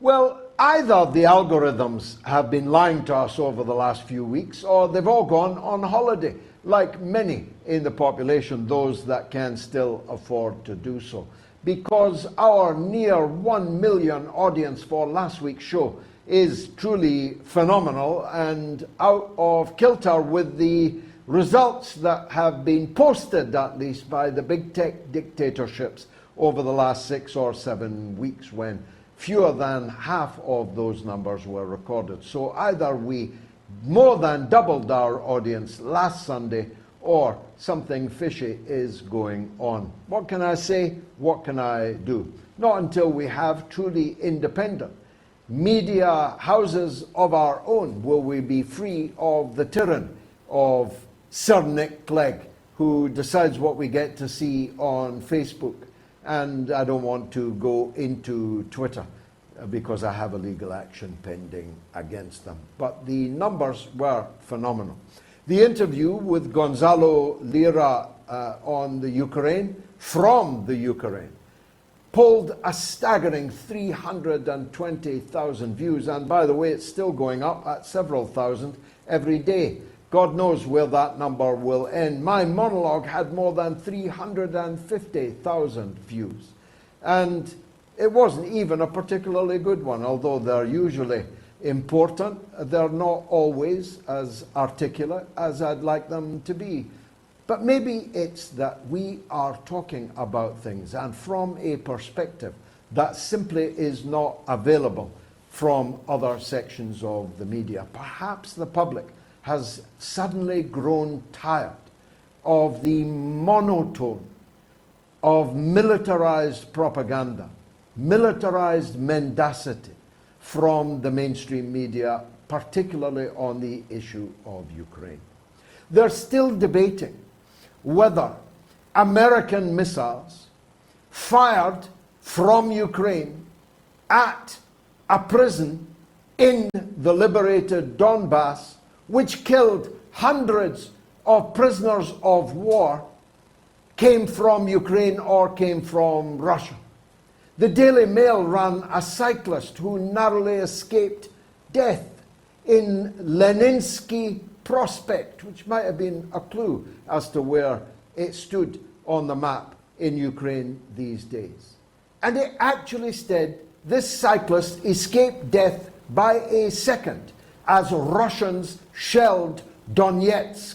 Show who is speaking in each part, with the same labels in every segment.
Speaker 1: Well, either the algorithms have been lying to us over the last few weeks, or they've all gone on holiday, like many in the population, those that can still afford to do so. Because our near 1 million audience for last week's show is truly phenomenal and out of kilter with the results that have been posted, at least, by the big tech dictatorships over the last 6 or 7 weeks, when fewer than half of those numbers were recorded. So either we more than doubled our audience last Sunday, or something fishy is going on. What can I say? What can I do? Not until we have truly independent media houses of our own will we be free of the tyranny of Sir Nick Clegg, who decides what we get to see on Facebook. And I don't want to go into Twitter because I have a legal action pending against them. But the numbers were phenomenal. The interview with Gonzalo Lira on the Ukraine, from the Ukraine, pulled a staggering 320,000 views. And by the way, it's still going up at several thousand every day. God knows where that number will end. My monologue had more than 350,000 views. And it wasn't even a particularly good one, although they're usually important. They're not always as articulate as I'd like them to be. But maybe it's that we are talking about things and from a perspective that simply is not available from other sections of the media. Perhaps the public has suddenly grown tired of the monotone of militarized propaganda, militarized mendacity from the mainstream media, particularly on the issue of Ukraine. They're still debating whether American missiles fired from Ukraine at a prison in the liberated Donbass, which killed hundreds of prisoners of war, came from Ukraine or came from Russia. The Daily Mail ran a cyclist who narrowly escaped death in Leninsky Prospect, which might have been a clue as to where it stood on the map in Ukraine these days. And it actually said this cyclist escaped death by a second as Russians shelled Donetsk,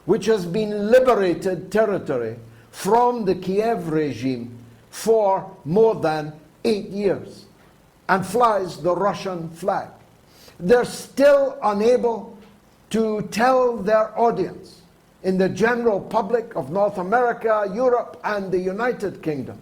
Speaker 1: which has been liberated territory from the Kiev regime for more than 8 years, and flies the Russian flag. They're still unable to tell their audience in the general public of North America, Europe, and the United Kingdom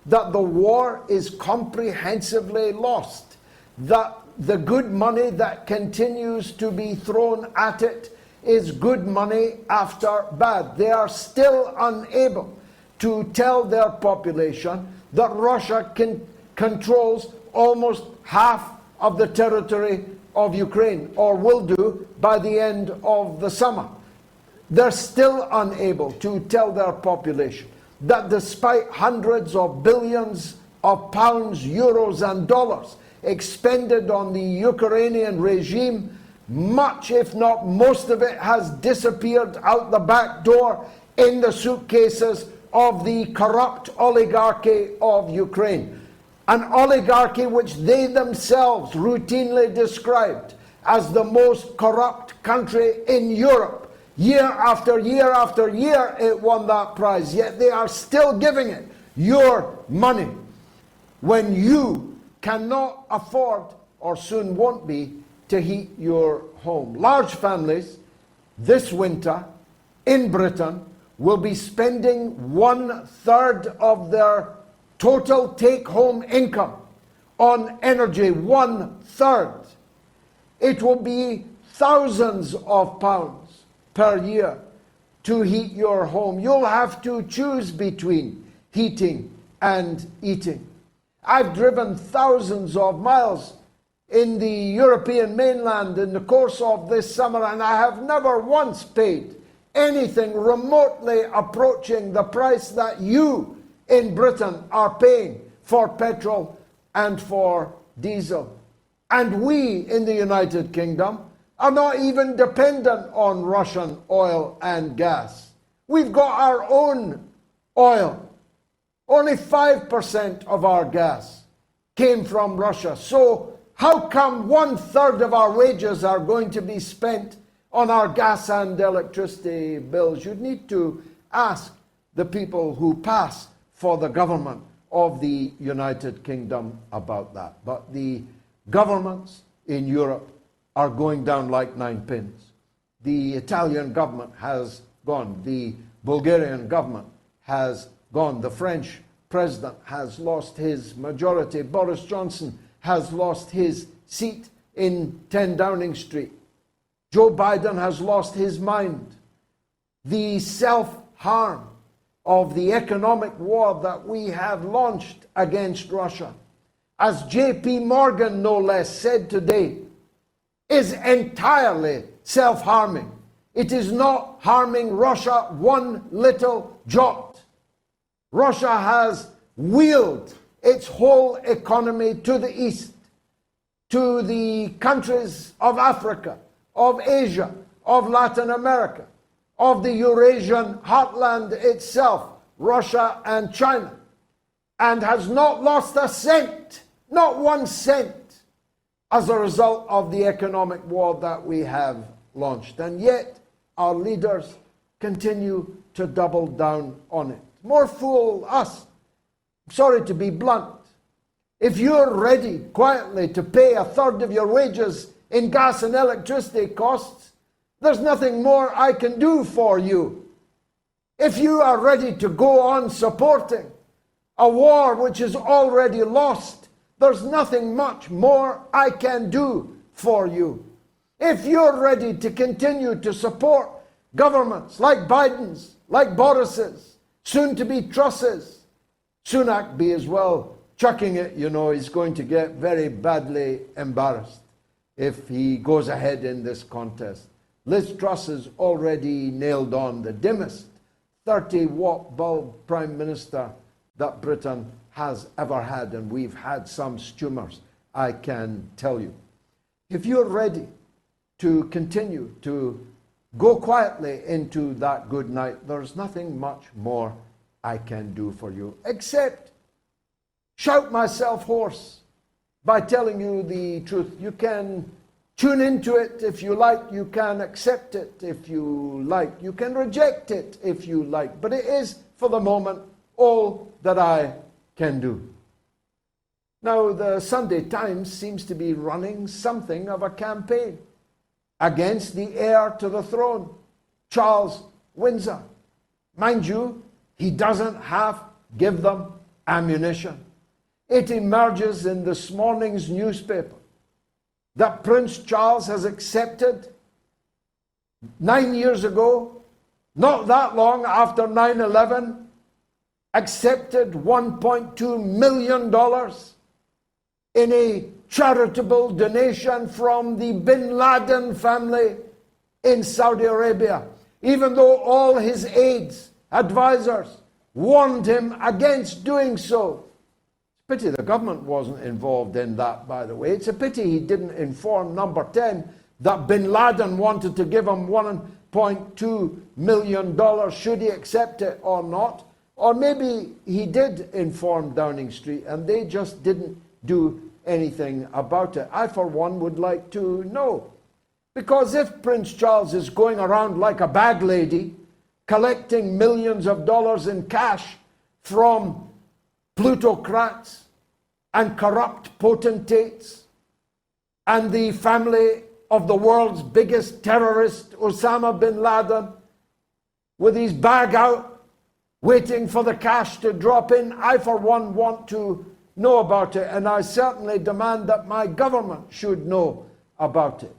Speaker 1: that the war is comprehensively lost, that the good money that continues to be thrown at it is good money after bad. They are still unable to tell their population that Russia controls almost half of the territory of Ukraine, or will do by the end of the summer. They're still unable to tell their population that despite hundreds of billions of pounds, euros, and dollars expended on the Ukrainian regime, much, if not most of it, has disappeared out the back door in the suitcases of the corrupt oligarchy of Ukraine. An oligarchy which they themselves routinely described as the most corrupt country in Europe. Year after year after year it won that prize, yet they are still giving it your money when you cannot afford, or soon won't be, to heat your home. Large families this winter in Britain will be spending 1/3 of their total take-home income on energy. 1/3. It will be thousands of pounds per year to heat your home. You'll have to choose between heating and eating. I've driven thousands of miles in the European mainland in the course of this summer, and I have never once paid anything remotely approaching the price that you in Britain are paying for petrol and for diesel. And we in the United Kingdom are not even dependent on Russian oil and gas. We've got our own oil. Only 5% of our gas came from Russia. So how come 1/3 of our wages are going to be spent on our gas and electricity bills? You'd need to ask the people who pass for the government of the United Kingdom about that. But the governments in Europe are going down like nine pins. The Italian government has gone. The Bulgarian government has gone. The French president has lost his majority. Boris Johnson has lost his seat in 10 Downing Street. Joe Biden has lost his mind. The self-harm of the economic war that we have launched against Russia, as J.P. Morgan no less said today, is entirely self-harming. It is not harming Russia one little jot. Russia has wheeled its whole economy to the east, to the countries of Africa, of Asia, of Latin America, of the Eurasian heartland itself, Russia and China, and has not lost a cent, not 1 cent, as a result of the economic war that we have launched. And yet our leaders continue to double down on it. More fool us. I'm sorry to be blunt. If you're ready quietly to pay 1/3 of your wages in gas and electricity costs, there's nothing more I can do for you. If you are ready to go on supporting a war which is already lost, there's nothing much more I can do for you. If you're ready to continue to support governments like Biden's, like Boris's, soon to be Truss's, Sunak be as well chucking it, you know, he's going to get very badly embarrassed if he goes ahead in this contest. Liz Truss has already nailed on the dimmest 30-watt bulb prime minister that Britain has ever had, and we've had some stummers, I can tell you. If you're ready to continue to go quietly into that good night, there's nothing much more I can do for you, except shout myself hoarse by telling you the truth. You can tune into it if you like. You can accept it if you like. You can reject it if you like. But it is, for the moment, all that I can do. Now, the Sunday Times seems to be running something of a campaign against the heir to the throne, Charles Windsor. Mind you, he doesn't have to give them ammunition. It emerges in this morning's newspaper that Prince Charles has accepted 9 years ago, not that long after 9/11, accepted $1.2 million in a charitable donation from the Bin Laden family in Saudi Arabia, even though all his aides, advisors, warned him against doing so. It's a pity the government wasn't involved in that, by the way. It's a pity he didn't inform Number 10 that Bin Laden wanted to give him $1.2 million, should he accept it or not. Or maybe he did inform Downing Street and they just didn't do anything about it. I, for one, would like to know. Because if Prince Charles is going around like a bag lady, collecting millions of dollars in cash from plutocrats and corrupt potentates and the family of the world's biggest terrorist, Osama bin Laden, with his bag out, waiting for the cash to drop in, I, for one, want to know about it, and I certainly demand that my government should know about it.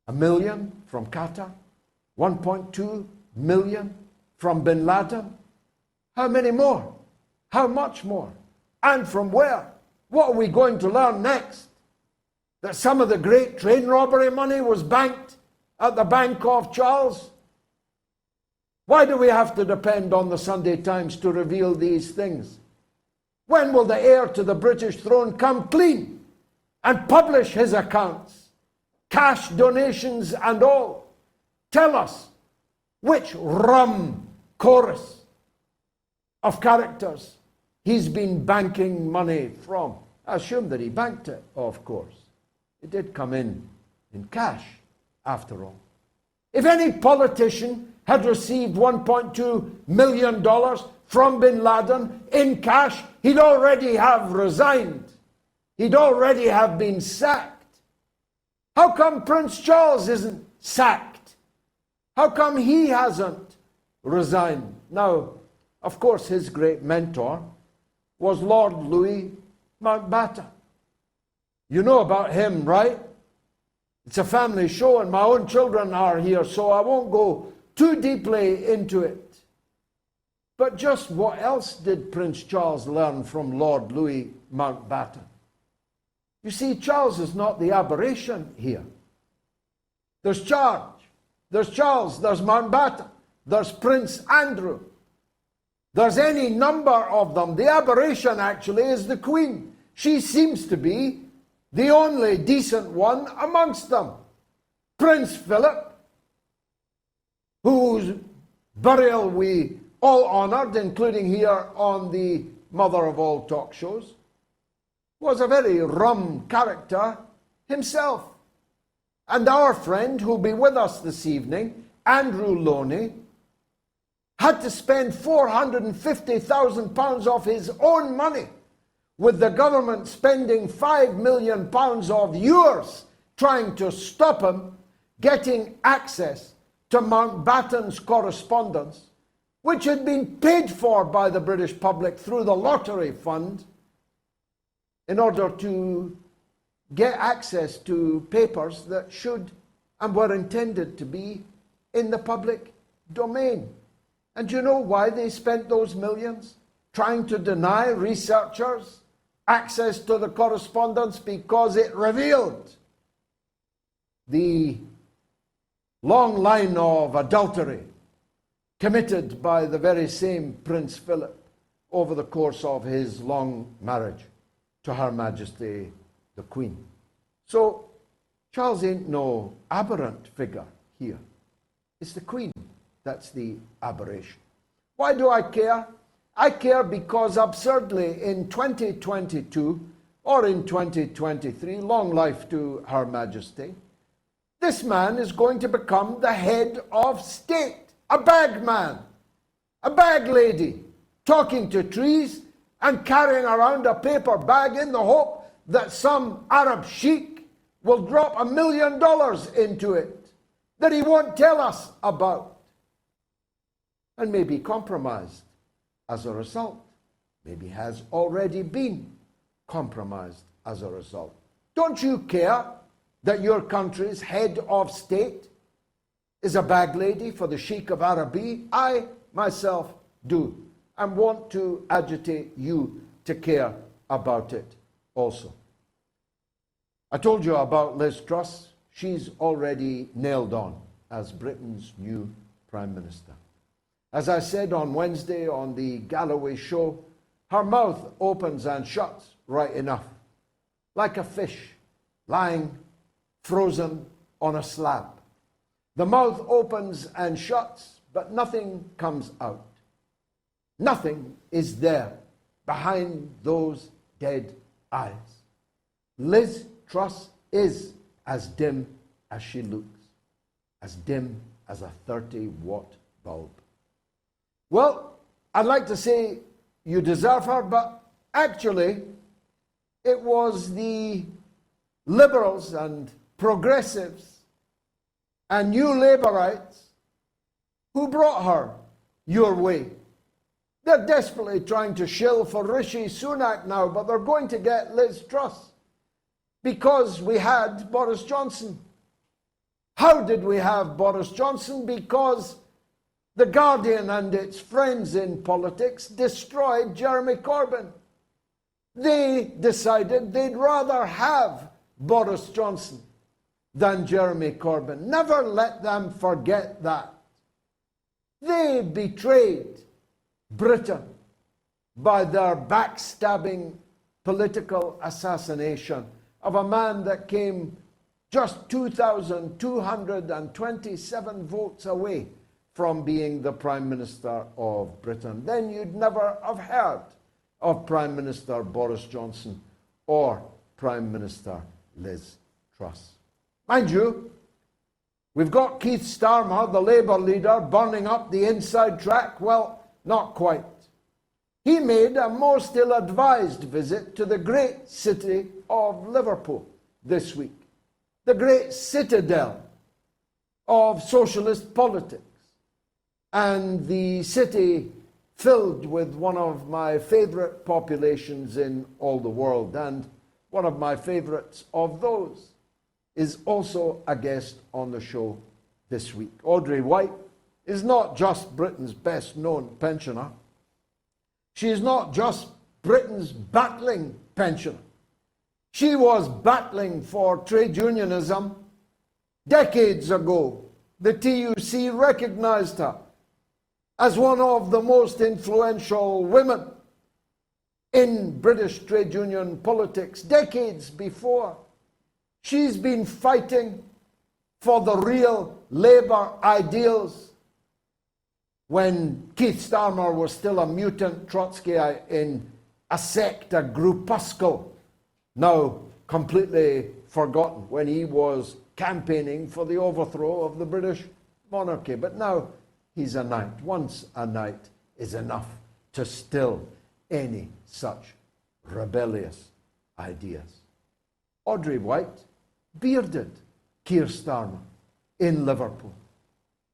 Speaker 1: $1 million from Qatar, 1.2 million from Bin Laden. How many more? How much more? And from where? What are we going to learn next? That some of the great train robbery money was banked at the Bank of Charles? Why do we have to depend on the Sunday Times to reveal these things? When will the heir to the British throne come clean and publish his accounts, cash donations and all? Tell us which rum chorus of characters he's been banking money from. I assume that he banked it, of course. It did come in cash, after all. If any politician had received $1.2 million from bin Laden in cash, he'd already have resigned. He'd already have been sacked. How come Prince Charles isn't sacked? How come he hasn't resigned? Now, of course, his great mentor was Lord Louis Mountbatten. You know about him, right? It's a family show and my own children are here, so I won't go too deeply into it. But just what else did Prince Charles learn from Lord Louis Mountbatten? You see, Charles is not the aberration here. There's Charles, there's Mountbatten, there's Prince Andrew. There's any number of them. The aberration actually is the Queen. She seems to be the only decent one amongst them. Prince Philip, whose burial we all honoured, including here on the Mother of All talk shows, was a very rum character himself. And our friend, who'll be with us this evening, Andrew Loney, had to spend £450,000 of his own money, with the government spending £5 million of yours trying to stop him getting access to Mountbatten's correspondence, which had been paid for by the British public through the lottery fund, in order to get access to papers that should and were intended to be in the public domain. And do you know why they spent those millions? Trying to deny researchers access to the correspondence, because it revealed the long line of adultery committed by the very same Prince Philip over the course of his long marriage to Her Majesty the Queen. So Charles ain't no aberrant figure here. It's the Queen that's the aberration. Why do I care? I care because absurdly in 2022 or in 2023, long life to Her Majesty, this man is going to become the head of state, a bag man, a bag lady, talking to trees and carrying around a paper bag in the hope that some Arab sheikh will drop $1 million into it that he won't tell us about, and may be compromised as a result, maybe has already been compromised as a result. Don't you care that your country's head of state is a bag lady for the Sheikh of Araby? I myself do, and want to agitate you to care about it also. I told you about Liz Truss. She's already nailed on as Britain's new Prime Minister. As I said on Wednesday on the Galloway show, her mouth opens and shuts right enough, like a fish lying frozen on a slab. The mouth opens and shuts, but nothing comes out. Nothing is there behind those dead eyes. Liz Truss is as dim as she looks, as dim as a 30-watt bulb. Well, I'd like to say you deserve her, but actually it was the liberals and progressives and new Labourites who brought her your way. They're desperately trying to shill for Rishi Sunak now, but they're going to get Liz Truss because we had Boris Johnson. How did we have Boris Johnson? Because The Guardian and its friends in politics destroyed Jeremy Corbyn. They decided they'd rather have Boris Johnson than Jeremy Corbyn. Never let them forget that. They betrayed Britain by their backstabbing political assassination of a man that came just 2,227 votes away from being the Prime Minister of Britain, then you'd never have heard of Prime Minister Boris Johnson or Prime Minister Liz Truss. Mind you, we've got Keith Starmer, the Labour leader, burning up the inside track. Well, not quite. He made a most ill-advised visit to the great city of Liverpool this week, the great citadel of socialist politics, and the city filled with one of my favourite populations in all the world, and one of my favourites of those is also a guest on the show this week. Audrey White is not just Britain's best-known pensioner. She is not just Britain's battling pensioner. She was battling for trade unionism decades ago. The TUC recognised her as one of the most influential women in British trade union politics decades before. She's been fighting for the real Labour ideals when Keith Starmer was still a mutant Trotskyite in a sect, a groupuscle, now completely forgotten, when he was campaigning for the overthrow of the British monarchy. But now he's a knight. Once a knight is enough to still any such rebellious ideas. Audrey White bearded Keir Starmer in Liverpool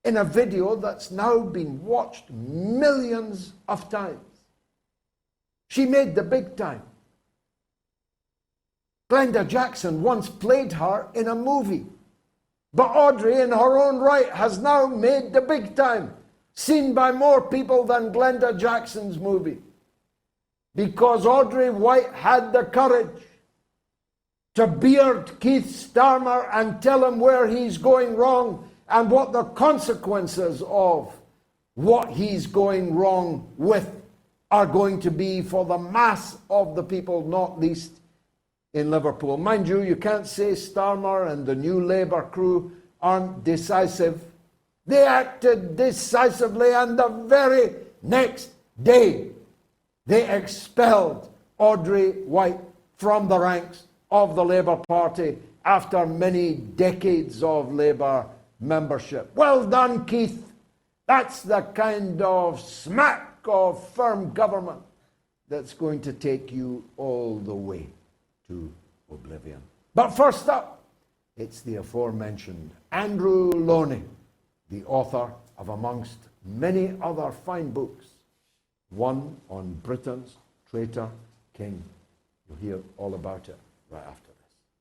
Speaker 1: in a video that's now been watched millions of times. She made the big time. Glenda Jackson once played her in a movie, but Audrey in her own right has now made the big time, seen by more people than Glenda Jackson's movie, because Audrey White had the courage to beard Keith Starmer and tell him where he's going wrong and what the consequences of what he's going wrong with are going to be for the mass of the people, not least in Liverpool. Mind you, you can't say Starmer and the new Labour crew aren't decisive. They acted decisively, and the very next day they expelled Audrey White from the ranks of the Labour Party after many decades of Labour membership. Well done, Keith. That's the kind of smack of firm government that's going to take you all the way to oblivion. But first up, it's the aforementioned Andrew Loney, the author of, amongst many other fine books, one on Britain's traitor king. You'll hear all about it right after.